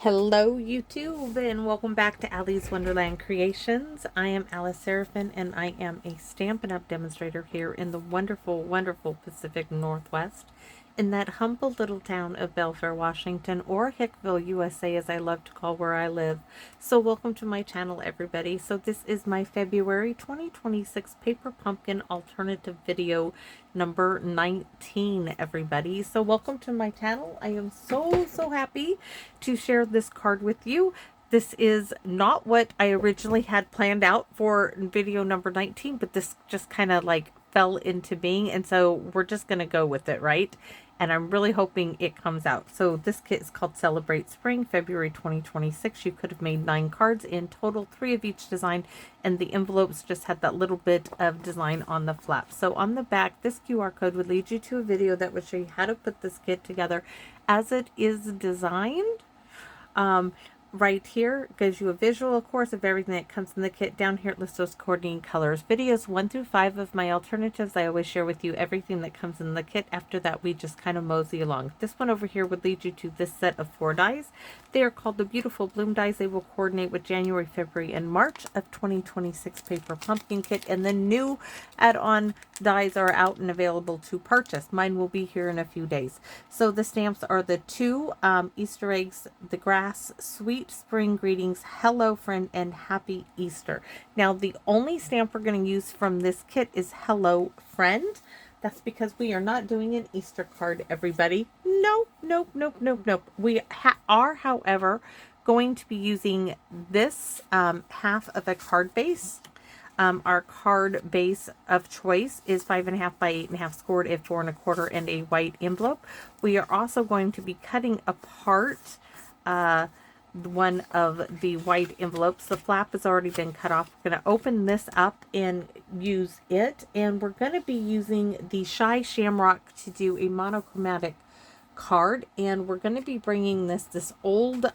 Hello YouTube and welcome back to Allie's Wonderland Creations. I am Alice Seraphin and I am a Stampin' Up! Demonstrator here in the wonderful, wonderful Pacific Northwest in that humble little town of Belfair, Washington, or Hickville, USA, as I love to call where I live. So welcome to my channel, everybody. So this is my February 2026 Paper Pumpkin Alternative video number 19, everybody. So welcome to my channel. I am so happy to share this card with you. This is not what I originally had planned out for video number 19, but this just kind of like fell into being, and so we're just going to go with it, right? And I'm really hoping it comes out. So this kit is called Celebrate Spring, February 2026. You could have made 9 cards in total, 3 of each design, and the envelopes just had that little bit of design on the flap. So on the back, this QR code would lead you to a video that would show you how to put this kit together as it is designed. Right here gives you a visual, of course, of everything that comes in the kit. Down here it lists those coordinating colors. Videos 1 through 5 of my alternatives, I always share with you everything that comes in the kit. After that, we just kind of mosey along. This one over here would lead you to this set of 4 dies. They are called the Beautiful Bloom dies. They will coordinate with January, February, and March of 2026 Paper Pumpkin Kit. And the new add-on dies are out and available to purchase. Mine will be here in a few days. So the stamps are the 2 Easter eggs, the grass, sweet spring greetings, hello friend, and happy Easter. Now the only stamp we're going to use from this kit is hello friend. That's because we are not doing an Easter card, everybody. Nope. We are, however, going to be using this half of a card base. Our card base of choice is 5.5 by 8.5 scored at 4 1/4 and a white envelope. We are also going to be cutting apart one of the white envelopes. The flap has already been cut off. We're going to open this up and use it, and we're going to be using the Shy Shamrock to do a monochromatic card, and we're going to be bringing this old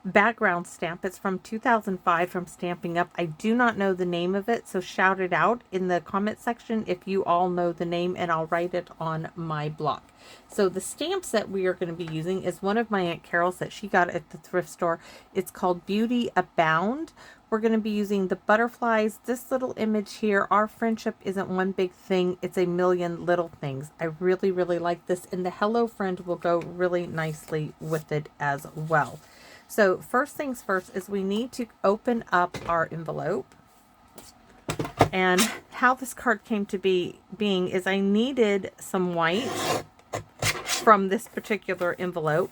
background stamp. It's from 2005 from Stampin'Up. I do not know the name of it, so shout it out in the comment section if you all know the name, and I'll write it on my blog. So the stamps that we are going to be using is one of my Aunt Carol's that she got at the thrift store. It's called Beauty Abound. We're going to be using the butterflies, this little image here. Our friendship isn't one big thing, it's a million little things. I really like this, and the hello friend will go really nicely with it as well. So first things first is we need to open up our envelope. And how this card came to being is I needed some white from this particular envelope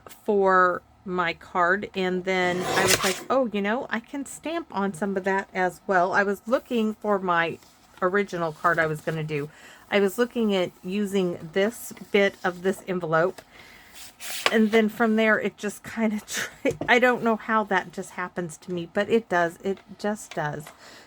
for my card. And then I was like, oh, you know, I can stamp on some of that as well. I was looking for my original card I was going to do. I was looking at using this bit of this envelope. And then from there, it just kind of, I don't know how that just happens to me, but it does. It just does.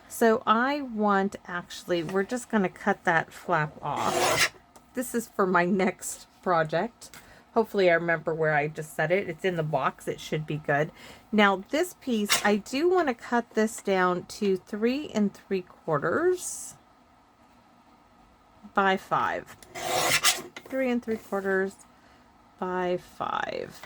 So I want, actually, we're just going to cut that flap off. This is for my next project. Hopefully I remember where I just set it. It's in the box. It should be good. Now this piece, I do want to cut this down to 3 3/4 by 5. 3 3/4 by 5.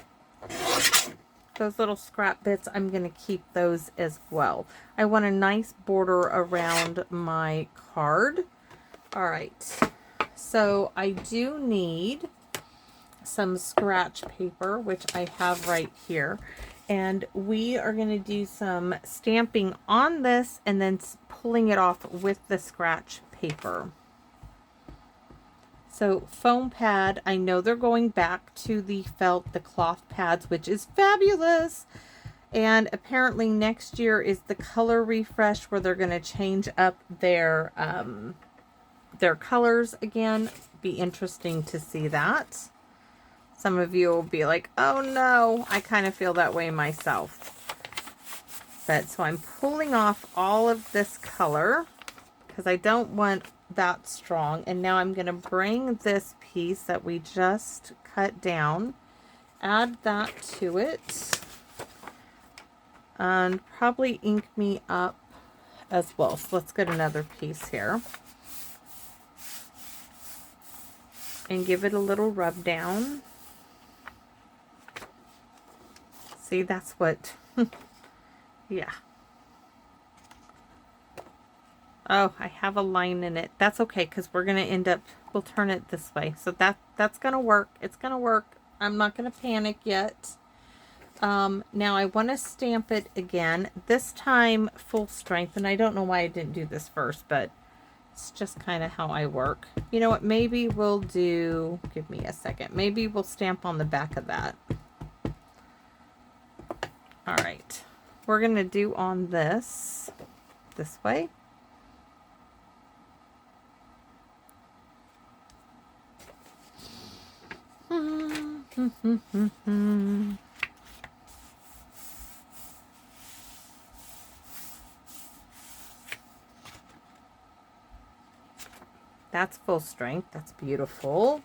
Those little scrap bits, I'm going to keep those as well. I want a nice border around my card. All right, so I do need some scratch paper, which I have right here, and we are going to do some stamping on this and then pulling it off with the scratch paper. So foam pad, I know they're going back to the felt, the cloth pads, which is fabulous. And apparently next year is the color refresh where they're going to change up their colors again. Be interesting to see that. Some of you will be like, oh no, I kind of feel that way myself. But so I'm pulling off all of this color because I don't want that strong. And now I'm going to bring this piece that we just cut down, add that to it, and probably ink me up as well. So let's get another piece here and give it a little rub down. See, that's what, yeah. Oh, I have a line in it. That's okay, because we're going to end up, we'll turn it this way. So that's going to work. It's going to work. I'm not going to panic yet. Now I want to stamp it again, this time full strength. And I don't know why I didn't do this first, but it's just kind of how I work. You know what? Maybe we'll do, give me a second. Maybe we'll stamp on the back of that. All right. We're going to do on this way. That's full strength. That's beautiful.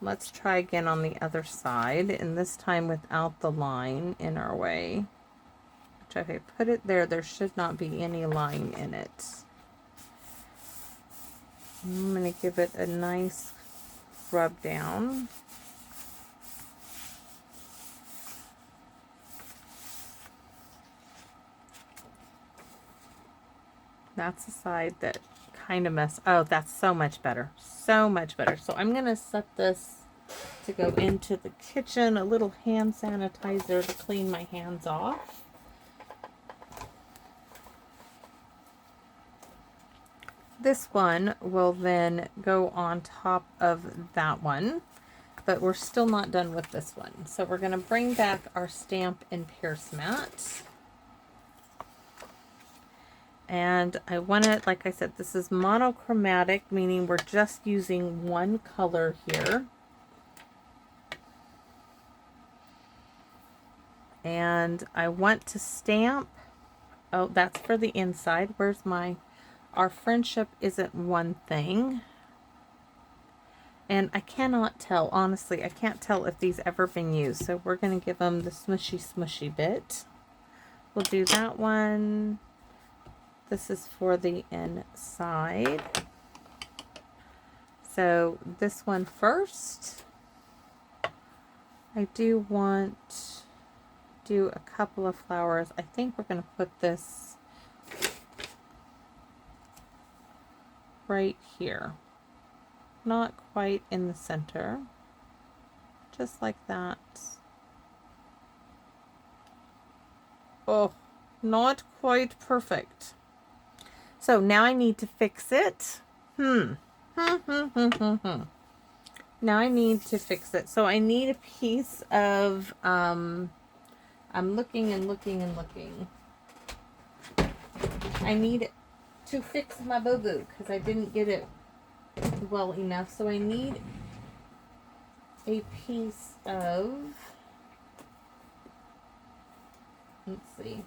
Let's try again on the other side, and this time without the line in our way. Which if I put it there, there should not be any line in it. I'm going to give it a nice rub down. That's the side that kind of messed. Oh, that's so much better. So much better. So I'm going to set this to go into the kitchen. A little hand sanitizer to clean my hands off. This one will then go on top of that one, but we're still not done with this one. So we're going to bring back our Stamp and Pierce mat. And I want it, like I said, this is monochromatic, meaning we're just using one color here. And I want to stamp, oh, that's for the inside. Where's my, our friendship isn't one thing. And I cannot tell, honestly, I can't tell if these ever been used. So we're going to give them the smushy bit. We'll do that one. This is for the inside. So this one first. I do want to do a couple of flowers. I think we're going to put this right here. Not quite in the center. Just like that. Oh, not quite perfect. So now I need to fix it. Now I need to fix it. So I need a piece of, I'm looking and looking and looking. I need to fix my boo-boo because I didn't get it well enough. So I need a piece of, let's see.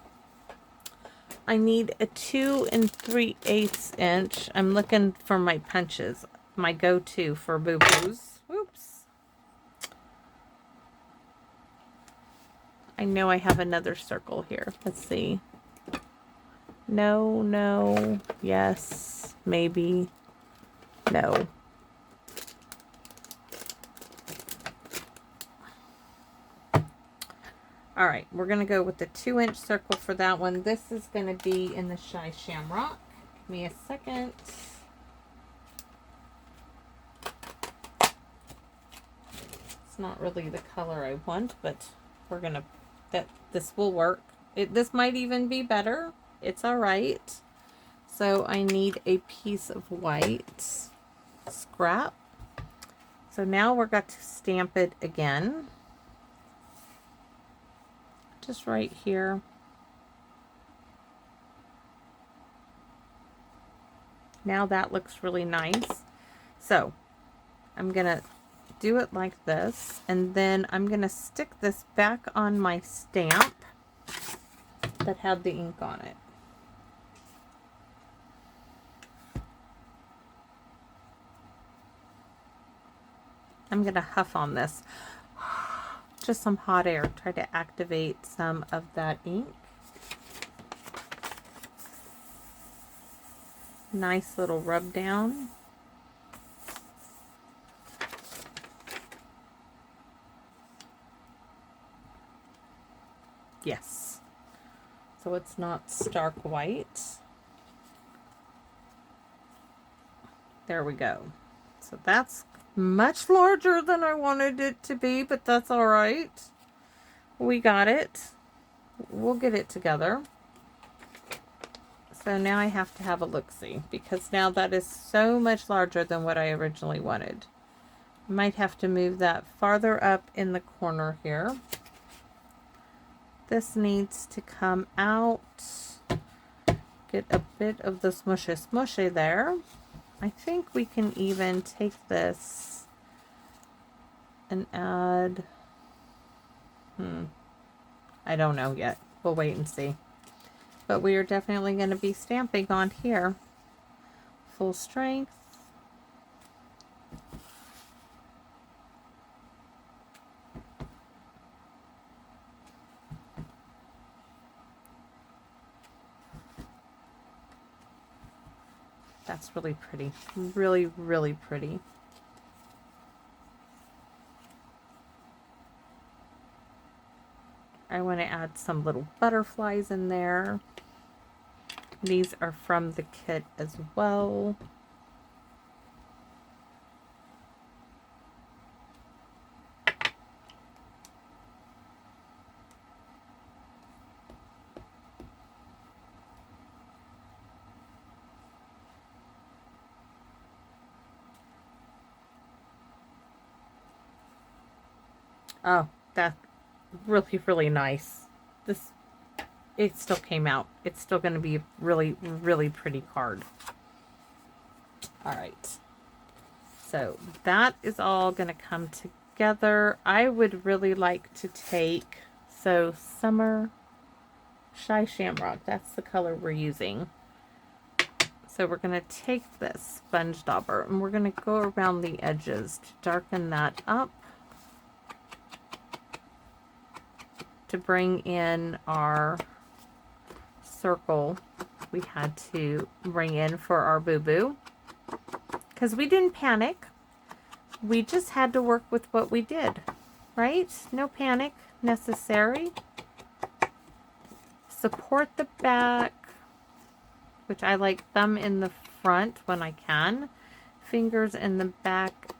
I need a 2 3/8 inch. I'm looking for my punches, my go-to for boo-boos. Oops. I know I have another circle here. Let's see. No, no, yes, maybe, no. All right, we're going to go with the 2-inch circle for that one. This is going to be in the Shy Shamrock. Give me a second. It's not really the color I want, but we're going to, this will work. This might even be better. It's all right. So I need a piece of white scrap. So now we're got to stamp it again. Just right here. Now that looks really nice. So I'm going to do it like this, and then I'm going to stick this back on my stamp that had the ink on it. I'm going to huff on this. Just some hot air. Try to activate some of that ink. Nice little rub down. Yes. So it's not stark white. There we go. So that's much larger than I wanted it to be, but that's all right. We got it. We'll get it together. So now I have to have a look-see, because now that is so much larger than what I originally wanted. Might have to move that farther up in the corner here. This needs to come out. Get a bit of the smushy there. I think we can even take this and add, I don't know yet. We'll wait and see. But we are definitely going to be stamping on here. Full strength. That's really pretty. Really, really pretty. I want to add some little butterflies in there. These are from the kit as well. Oh, that's really, really nice. This, it still came out. It's still going to be a really, really pretty card. All right. So that is all going to come together. I would really like to take, so Summer Shy Shamrock. That's the color we're using. So we're going to take this sponge dauber and we're going to go around the edges to darken that up. To bring in our circle we had to bring in for our boo-boo. Because we didn't panic. We just had to work with what we did. Right? No panic necessary. Support the back. Which I like thumb in the front when I can. Fingers in the back.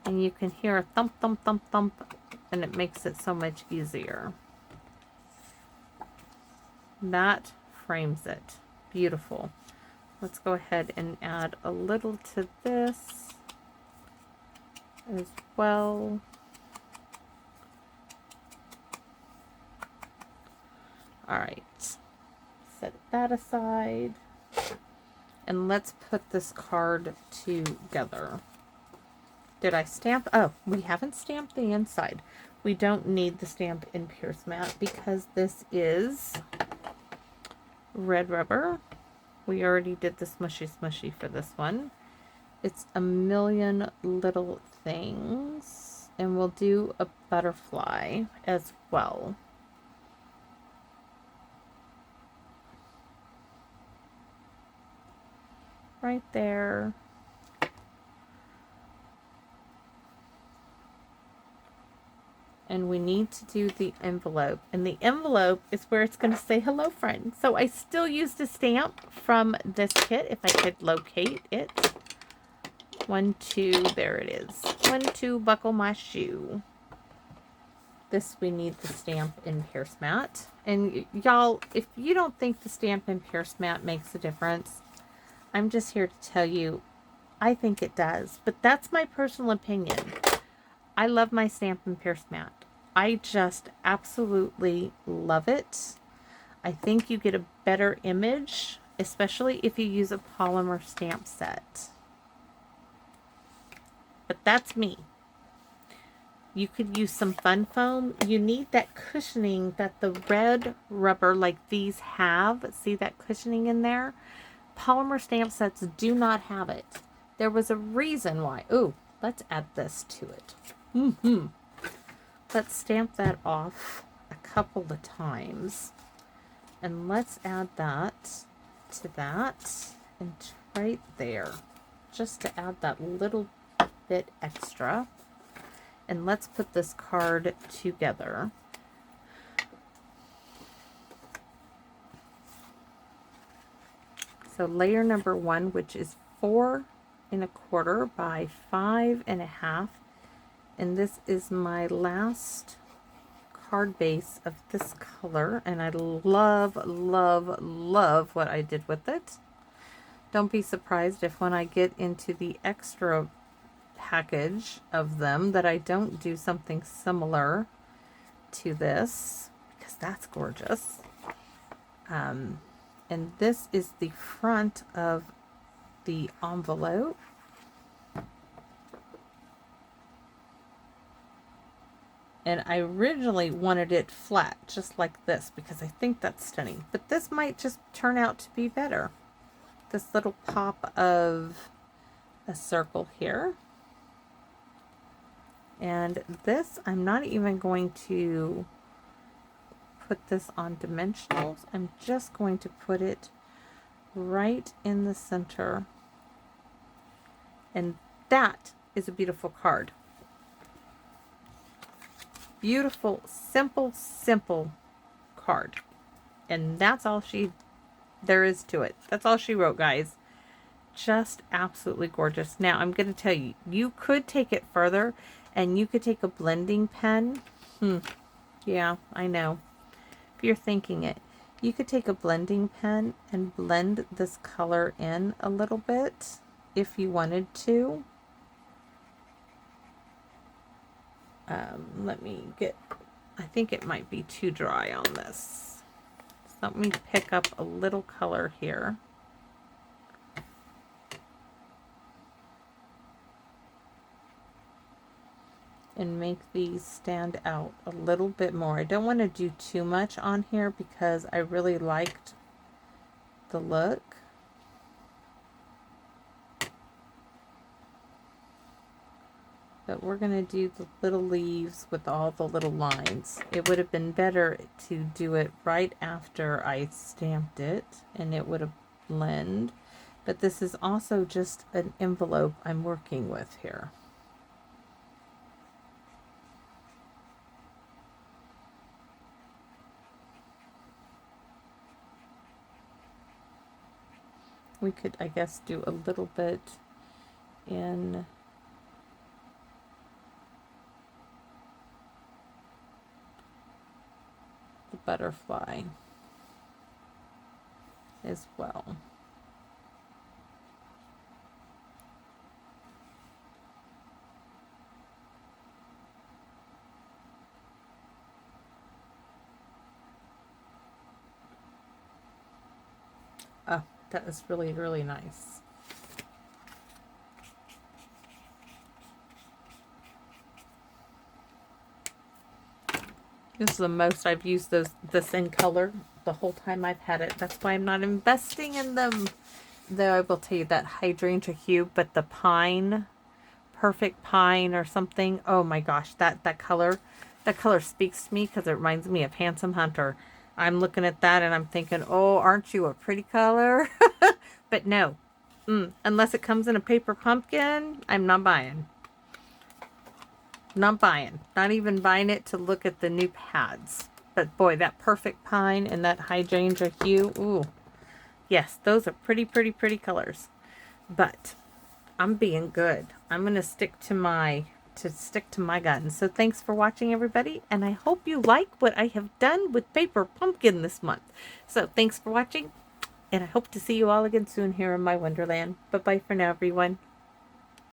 And you can hear a thump, thump, thump, thump. And it makes it so much easier. That frames it. Beautiful. Let's go ahead and add a little to this as well. All right. Set that aside. And let's put this card together. Did I stamp? Oh, we haven't stamped the inside. We don't need the stamp in Pierce Matte because this is red rubber. We already did the smushy for this one. It's a million little things. And we'll do a butterfly as well. Right there. And we need to do the envelope. And the envelope is where it's going to say hello friend. So I still used a stamp from this kit if I could locate it. 1, 2, there it is. 1, 2, buckle my shoe. This we need the stamp in Pierce Matte. And y'all, if you don't think the stamp in Pierce Matte makes a difference, I'm just here to tell you, I think it does. But that's my personal opinion. I love my stamp in Pierce Matte. I just absolutely love it. I think you get a better image, especially if you use a polymer stamp set. But that's me. You could use some fun foam. You need that cushioning that the red rubber like these have. See that cushioning in there? Polymer stamp sets do not have it. There was a reason why. Ooh, let's add this to it. Let's stamp that off a couple of times. And let's add that to that and right there. Just to add that little bit extra. And let's put this card together. So layer number 1, which is 4¼ by 5½. And this is my last card base of this color. And I love, love, love what I did with it. Don't be surprised if when I get into the extra package of them that I don't do something similar to this, because that's gorgeous. And this is the front of the envelope. And I originally wanted it flat, just like this, because I think that's stunning. But this might just turn out to be better. This little pop of a circle here. And this, I'm not even going to put this on dimensionals. I'm just going to put it right in the center. And that is a beautiful card. Beautiful, simple, simple card. And that's all there is to it. That's all she wrote, guys. Just absolutely gorgeous. Now, I'm going to tell you, you could take it further and you could take a blending pen. Yeah, I know. If you're thinking it, you could take a blending pen and blend this color in a little bit if you wanted to. Let me get, I think it might be too dry on this. So let me pick up a little color here. And make these stand out a little bit more. I don't want to do too much on here because I really liked the look. But we're going to do the little leaves with all the little lines. It would have been better to do it right after I stamped it, and it would have blended. But this is also just an envelope I'm working with here. We could, I guess, do a little bit in the butterfly as well. Oh, that is really, really nice. This is the most I've used this in color the whole time I've had it. That's why I'm not investing in them. Though I will tell you that hydrangea hue, but the pine, perfect pine or something. Oh my gosh, that color speaks to me because it reminds me of Handsome Hunter. I'm looking at that and I'm thinking, oh, aren't you a pretty color? But no, unless it comes in a paper pumpkin, I'm not buying. Not buying. Not even buying it to look at the new pads. But boy, that perfect pine and that hydrangea hue, ooh. Yes, those are pretty, pretty, pretty colors. But I'm being good. I'm going to stick to my guns. So thanks for watching, everybody, and I hope you like what I have done with Paper Pumpkin this month. So thanks for watching, and I hope to see you all again soon here in my Wonderland. Bye-bye for now, everyone.